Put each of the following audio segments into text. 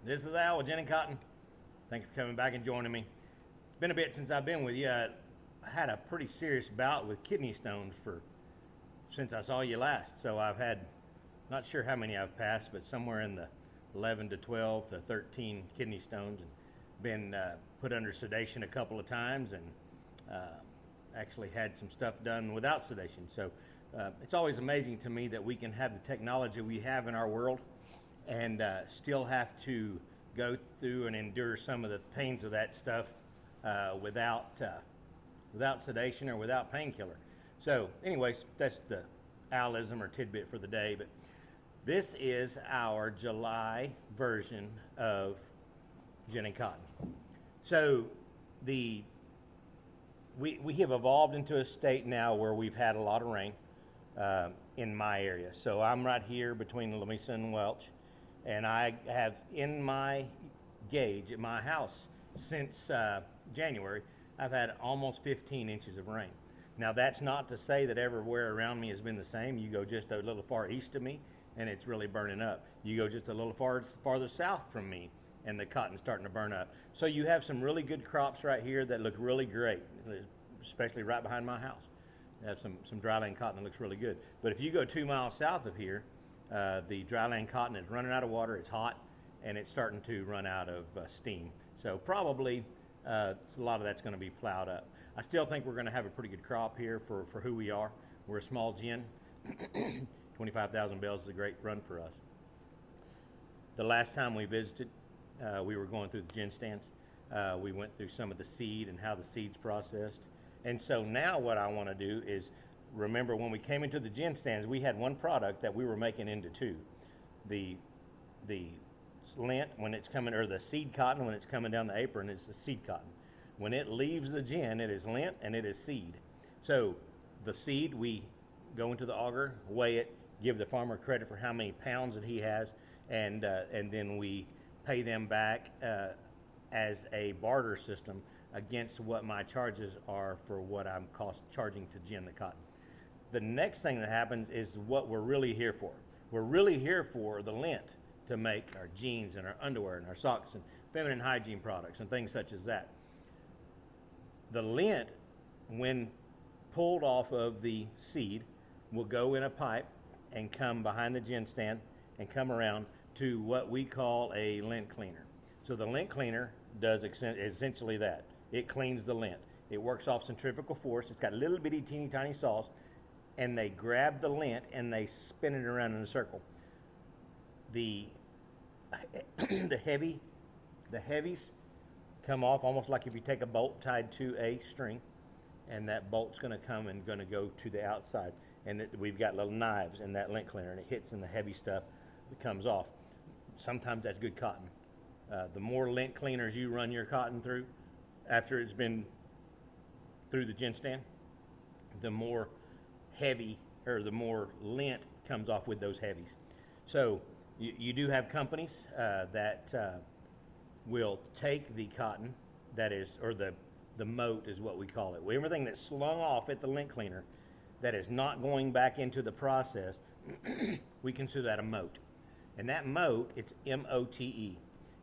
This is Al with Ginnin Cotton. Thanks for coming back and joining me. It's been a bit since I've been with you. I had a pretty serious bout with kidney stones since I saw you last. So I've had, not sure how many I've passed, but somewhere in the 11 to 12 to 13 kidney stones, and been put under sedation a couple of times, and actually had some stuff done without sedation. So it's always amazing to me that we can have the technology we have in our world and still have to go through and endure some of the pains of that stuff without sedation or without painkiller. So anyways, that's the Alism or tidbit for the day. But this is our July version of Ginnin Cotton. So we have evolved into a state now where we've had a lot of rain in my area. So I'm right here between Lamesa and Welch, and I have in my gauge at my house since January, I've had almost 15 inches of rain. Now that's not to say that everywhere around me has been the same. You go just a little far east of me and it's really burning up. You go just a little farther south from me and the cotton's starting to burn up. So you have some really good crops right here that look really great, especially right behind my house. You have some dryland cotton that looks really good. But if you go 2 miles south of here, the dryland cotton is running out of water, it's hot, and it's starting to run out of steam. So probably a lot of that's going to be plowed up. I still think we're going to have a pretty good crop here for who we are. We're a small gin. 25,000 bales is a great run for us. The last time we visited, we were going through the gin stands. We went through some of the seed and how the seed's processed. And so now what I want to do is, remember when we came into the gin stands, we had one product that we were making into two. The lint, when it's coming, or the seed cotton, when it's coming down the apron, is the seed cotton. When it leaves the gin, it is lint and it is seed. So the seed, we go into the auger, weigh it, give the farmer credit for how many pounds that he has, and then we pay them back as a barter system against what my charges are for what I'm charging to gin the cotton. The next thing that happens is what we're really here for. We're really here for the lint to make our jeans and our underwear and our socks and feminine hygiene products and things such as that. The lint, when pulled off of the seed, will go in a pipe and come behind the gin stand and come around to what we call a lint cleaner. So the lint cleaner does essentially that. It cleans the lint. It works off centrifugal force. It's got little bitty teeny tiny saws, and they grab the lint and they spin it around in a circle. The heavies come off almost like if you take a bolt tied to a string, and that bolt's going to come and going to go to the outside, and we've got little knives in that lint cleaner, and it hits in the heavy stuff that comes off. Sometimes that's good cotton. The more lint cleaners you run your cotton through after it's been through the gin stand, the more heavy, or the more lint comes off with those heavies. So you do have companies that will take the cotton that is, or the moat is what we call it. Everything that's slung off at the lint cleaner that is not going back into the process, we consider that a moat. And that moat, it's M-O-T-E.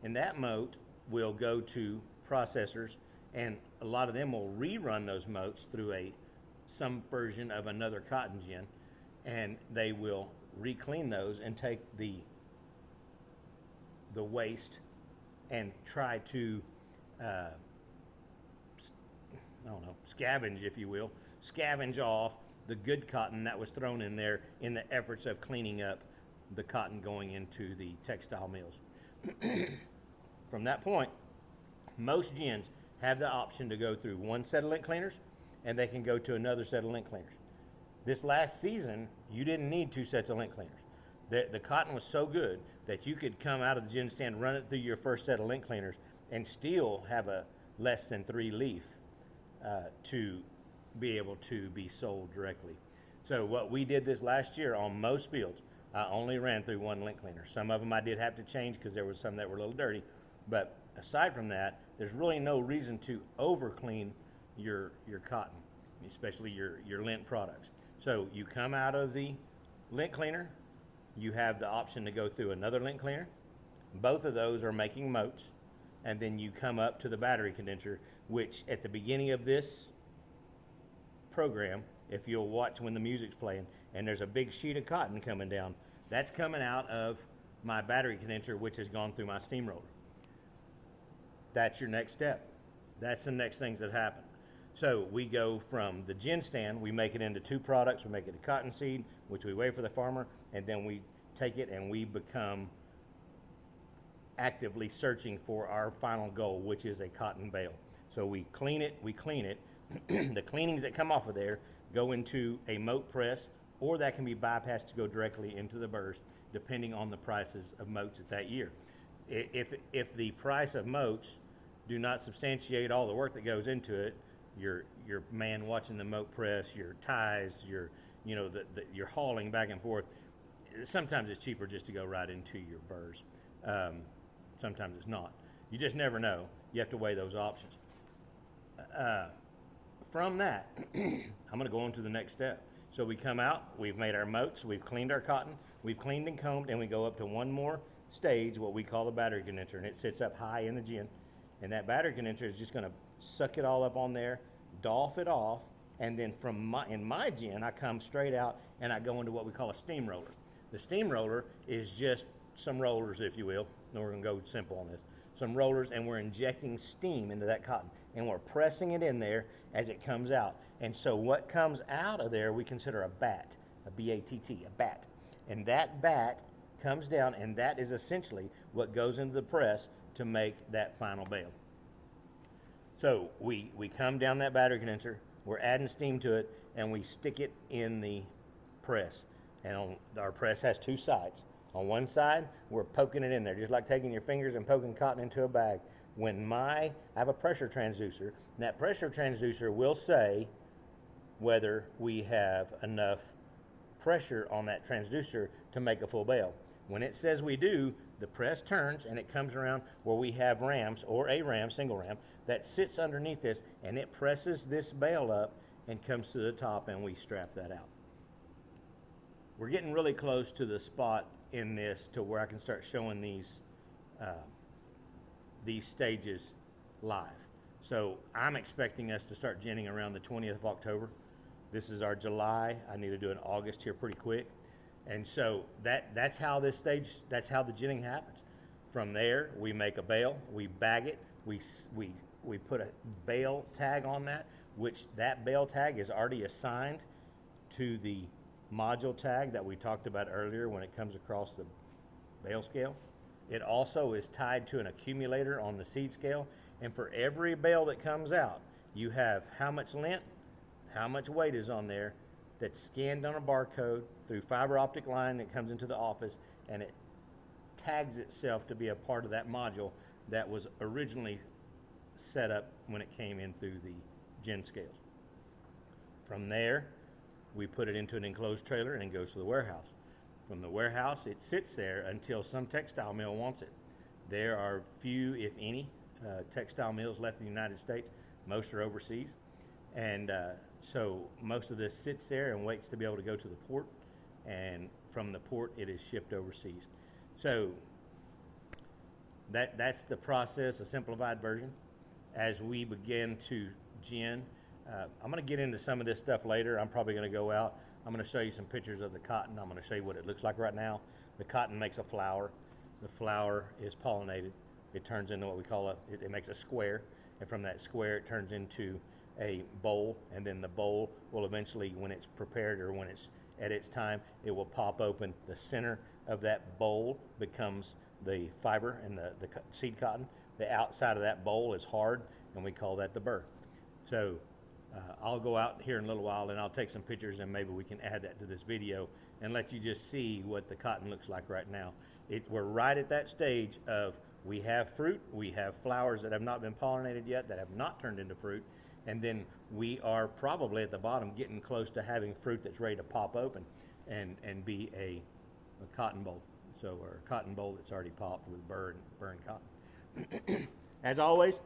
And that moat will go to processors, and a lot of them will rerun those moats through some version of another cotton gin, and they will re-clean those and take the waste and try to scavenge, if you will, scavenge off the good cotton that was thrown in there in the efforts of cleaning up the cotton going into the textile mills. From that point, most gins have the option to go through one set of lint cleaners, and they can go to another set of lint cleaners. This last season, you didn't need two sets of lint cleaners. The cotton was so good that you could come out of the gin stand, run it through your first set of lint cleaners, and still have a less than 3 leaf to be able to be sold directly. So what we did this last year on most fields, I only ran through one lint cleaner. Some of them I did have to change because there was some that were a little dirty, but aside from that, there's really no reason to over clean your cotton, especially your lint products. So you come out of the lint cleaner, you have the option to go through another lint cleaner. Both of those are making motes. And then you come up to the battery condenser, which at the beginning of this program, if you'll watch when the music's playing and there's a big sheet of cotton coming down, that's coming out of my battery condenser, which has gone through my steamroller. That's your next step. That's the next things that happen. So we go from the gin stand, we make it into two products. We make it a cotton seed, which we weigh for the farmer, and then we take it and we become actively searching for our final goal, which is a cotton bale. So we clean it. The cleanings that come off of there go into a mote press, or that can be bypassed to go directly into the burrs, depending on the prices of motes at that year. If the price of motes do not substantiate all the work that goes into it, your man watching the mote press, your ties, your hauling back and forth, sometimes it's cheaper just to go right into your burrs. Sometimes it's not. You just never know. You have to weigh those options. From that, I'm going to go on to the next step. So we come out, we've made our motes, we've cleaned our cotton, we've cleaned and combed, and we go up to one more stage, what we call the battery condenser, and it sits up high in the gin. And that battery condenser is just going to suck it all up on there, doff it off, and then in my gin, I come straight out and I go into what we call a steamroller. The steamroller is just some rollers, if you will. No, we're going to go simple on this. Some rollers, and we're injecting steam into that cotton, and we're pressing it in there as it comes out. And so what comes out of there we consider a bat, a B-A-T-T, a bat. And that bat comes down, and that is essentially what goes into the press to make that final bale. So we come down that battery condenser, we're adding steam to it, and we stick it in the press. And our press has two sides. On one side, we're poking it in there, just like taking your fingers and poking cotton into a bag. I have a pressure transducer, and that pressure transducer will say whether we have enough pressure on that transducer to make a full bale. When it says we do, the press turns and it comes around where we have rams, or a ram, single ram, that sits underneath this, and it presses this bale up and comes to the top, and we strap that out. We're getting really close to the spot in this to where I can start showing these stages live. So I'm expecting us to start ginning around the 20th of October. This is our July. I need to do an August here pretty quick. And so that's how the ginning happens. From there, we make a bale, we bag it, we put a bale tag on that, which that bale tag is already assigned to the module tag that we talked about earlier when it comes across the bale scale. It also is tied to an accumulator on the seed scale, and for every bale that comes out, you have how much lint, how much weight is on there, that's scanned on a barcode through fiber optic line that comes into the office, and it tags itself to be a part of that module that was originally set up when it came in through the gin scales. From there, we put it into an enclosed trailer and it goes to the warehouse. From the warehouse, it sits there until some textile mill wants it. There are few, if any, textile mills left in the United States. Most are overseas. And so most of this sits there and waits to be able to go to the port. And from the port, it is shipped overseas. So that's the process, a simplified version. As we begin to gin, I'm going to get into some of this stuff later. I'm probably going to go out. I'm going to show you some pictures of the cotton. I'm going to show you what it looks like right now. The cotton makes a flower. The flower is pollinated. It turns into what we call it makes a square. And from that square, it turns into a bowl. And then the bowl will eventually, when it's prepared or when it's at its time, it will pop open. The center of that bowl becomes the fiber and the seed cotton. The outside of that bowl is hard, and we call that the burr. So I'll go out here in a little while and I'll take some pictures, and maybe we can add that to this video and let you just see what the cotton looks like right now. We're right at that stage of we have fruit, we have flowers that have not been pollinated yet, that have not turned into fruit, and then we are probably at the bottom getting close to having fruit that's ready to pop open and be a cotton bowl. So, or a cotton bowl that's already popped with burr and cotton. As always,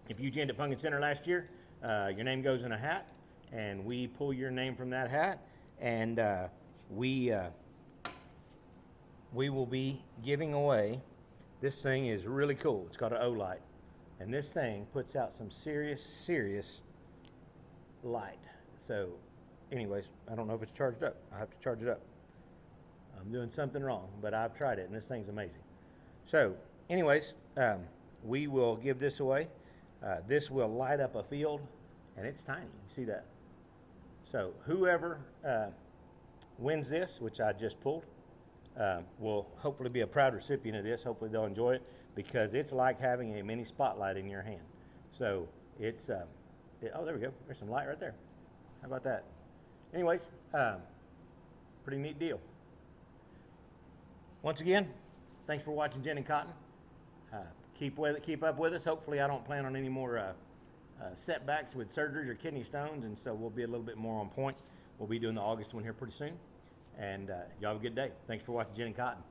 if you ginned at Funkin' Center last year, your name goes in a hat, and we pull your name from that hat, and we will be giving away This thing is really cool. It's got an O light. And this thing puts out some serious light. So anyways, I don't know if it's charged up. I have to charge it up. I'm doing something wrong, but I've tried it and this thing's amazing. So anyways, we will give this away. This will light up a field, and it's tiny. You see that? So whoever wins this, which I just pulled, will hopefully be a proud recipient of this. Hopefully they'll enjoy it, because it's like having a mini spotlight in your hand. So it's, oh, there we go. There's some light right there. How about that? Anyways, pretty neat deal. Once again, thanks for watching Ginnin Cotton. Keep up with us. Hopefully I don't plan on any more setbacks with surgeries or kidney stones, and so we'll be a little bit more on point. We'll be doing the August one here pretty soon. And y'all have a good day. Thanks for watching Ginnin Cotton.